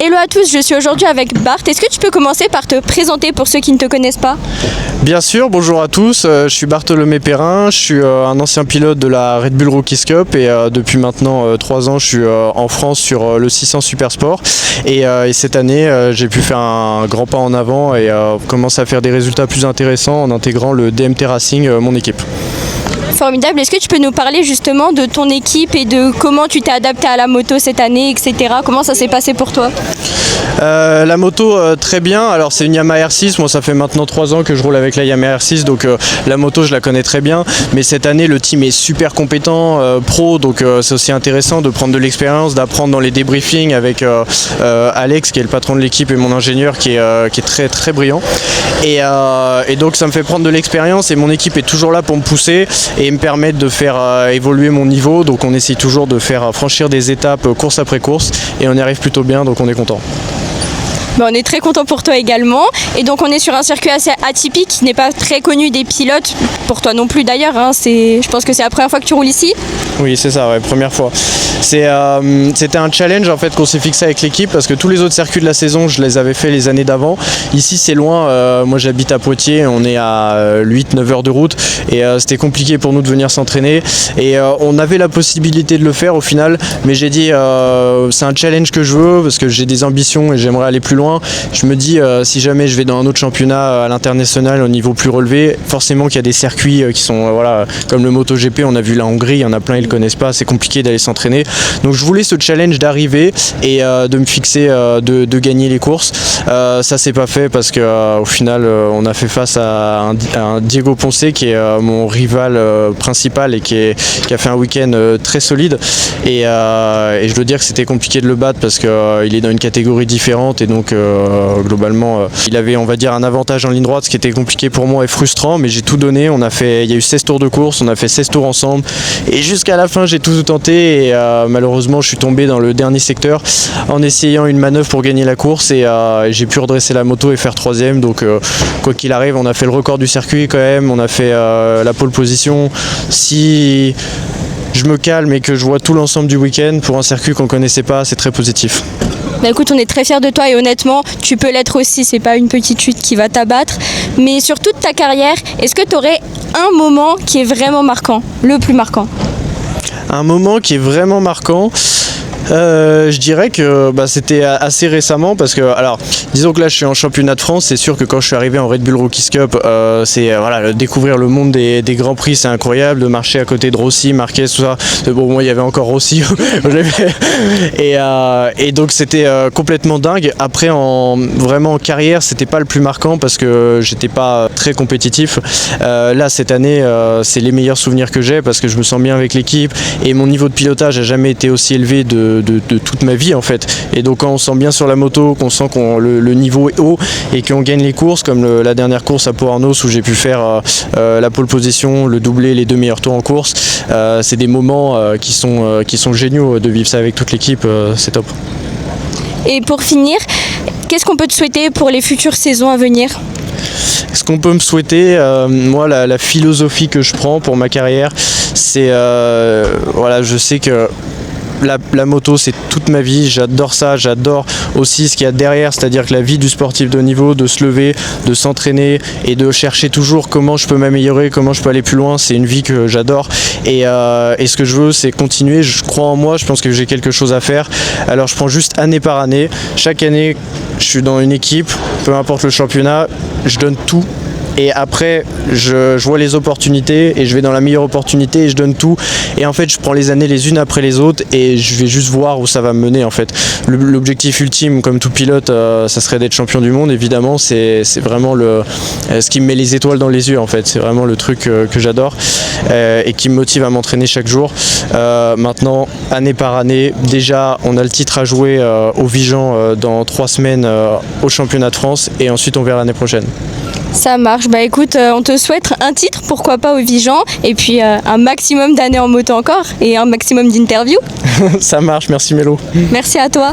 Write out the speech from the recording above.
Hello à tous, je suis aujourd'hui avec Bart. Est-ce que tu peux commencer par te présenter pour ceux qui ne te connaissent pas ? Bien sûr, bonjour à tous, je suis Bartholomé Perrin, je suis un ancien pilote de la Red Bull Rookies Cup et depuis maintenant 3 ans je suis en France sur le 600 Supersport et cette année j'ai pu faire un grand pas en avant et commencer à faire des résultats plus intéressants en intégrant le DMT Racing, mon équipe. Formidable, est-ce que tu peux nous parler justement de ton équipe et de comment tu t'es adapté à la moto cette année, etc. Comment ça s'est passé pour toi ? La moto très bien, alors c'est une Yamaha R6, moi ça fait maintenant 3 ans que je roule avec la Yamaha R6 donc la moto je la connais très bien, mais cette année le team est super compétent, pro, donc c'est aussi intéressant de prendre de l'expérience, d'apprendre dans les débriefings avec Alex qui est le patron de l'équipe et mon ingénieur qui est très très brillant et donc ça me fait prendre de l'expérience et mon équipe est toujours là pour me pousser et me permettre de faire évoluer mon niveau, donc on essaye toujours de faire franchir des étapes course après course et on y arrive plutôt bien, donc on est content. On est très content pour toi également. Et donc on est sur un circuit assez atypique qui n'est pas très connu des pilotes, pour toi non plus d'ailleurs, hein. Je pense que c'est la première fois que tu roules ici. Oui c'est ça, ouais, première fois. C'était un challenge en fait qu'on s'est fixé avec l'équipe parce que tous les autres circuits de la saison je les avais fait les années d'avant. Ici c'est loin, moi j'habite à Poitiers, on est à 8-9 heures de route et c'était compliqué pour nous de venir s'entraîner et on avait la possibilité de le faire au final, mais j'ai dit c'est un challenge que je veux parce que j'ai des ambitions et j'aimerais aller plus loin. Je me dis si jamais je vais dans un autre championnat à l'international au niveau plus relevé, forcément qu'il y a des circuits qui sont comme le MotoGP, on a vu la Hongrie, il y en a plein ils le connaissent pas, c'est compliqué d'aller s'entraîner. Donc je voulais ce challenge d'arriver et de me fixer de gagner les courses. Ça s'est pas fait parce que au final on a fait face à un Diego Ponce qui est mon rival principal et qui a fait un week-end très solide et je dois dire que c'était compliqué de le battre parce qu'il est dans une catégorie différente et donc globalement il avait on va dire un avantage en ligne droite, ce qui était compliqué pour moi et frustrant, mais j'ai tout donné. Il y a eu 16 tours de course, on a fait 16 tours ensemble et jusqu'à la fin j'ai tout tenté et malheureusement je suis tombé dans le dernier secteur en essayant une manœuvre pour gagner la course et j'ai pu redresser la moto et faire 3ème, donc quoi qu'il arrive on a fait le record du circuit quand même, on a fait la pole position. Si je me calme et que je vois tout l'ensemble du week-end pour un circuit qu'on ne connaissait pas, c'est très positif. Bah écoute, on est très fiers de toi et honnêtement, tu peux l'être aussi, c'est pas une petite chute qui va t'abattre. Mais sur toute ta carrière, est-ce que tu aurais un moment qui est vraiment marquant, le plus marquant ? Un moment qui est vraiment marquant, je dirais que c'était assez récemment parce que, alors, disons que là je suis en championnat de France, c'est sûr que quand je suis arrivé en Red Bull Rookies Cup, découvrir le monde des grands prix, c'est incroyable, de marcher à côté de Rossi, Marquez, tout ça. Bon, moi il y avait encore Rossi, et donc c'était complètement dingue. Après, vraiment en carrière, c'était pas le plus marquant parce que j'étais pas très compétitif. Là cette année, c'est les meilleurs souvenirs que j'ai parce que je me sens bien avec l'équipe et mon niveau de pilotage a jamais été aussi élevé de toute ma vie en fait, et donc quand on sent bien sur la moto, qu'on sent que le niveau est haut et qu'on gagne les courses comme la dernière course à Pau-Arnos où j'ai pu faire la pole position, le doublé, les 2 meilleurs tours en course, c'est des moments qui sont géniaux de vivre ça avec toute l'équipe, c'est top. Et pour finir, qu'est-ce qu'on peut te souhaiter pour les futures saisons à venir ? Ce qu'on peut me souhaiter, moi la philosophie que je prends pour ma carrière, c'est je sais que la moto c'est toute ma vie, j'adore ça, j'adore aussi ce qu'il y a derrière, c'est-à-dire que la vie du sportif de haut niveau, de se lever, de s'entraîner et de chercher toujours comment je peux m'améliorer, comment je peux aller plus loin, c'est une vie que j'adore et ce que je veux c'est continuer, je crois en moi, je pense que j'ai quelque chose à faire, alors je prends juste année par année, chaque année je suis dans une équipe, peu importe le championnat, je donne tout. Et après, je vois les opportunités et je vais dans la meilleure opportunité et je donne tout. Et en fait, je prends les années les unes après les autres et je vais juste voir où ça va me mener en fait. L'objectif ultime, comme tout pilote, ça serait d'être champion du monde. Évidemment, c'est vraiment ce qui me met les étoiles dans les yeux en fait. C'est vraiment le truc que j'adore et qui me motive à m'entraîner chaque jour. Maintenant, année par année, déjà, on a le titre à jouer au Vigan dans 3 semaines au championnat de France et ensuite on verra l'année prochaine. Ça marche, écoute, on te souhaite un titre, pourquoi pas au Vigan, et puis un maximum d'années en moto encore, et un maximum d'interviews. Ça marche, merci Mélo. Merci à toi.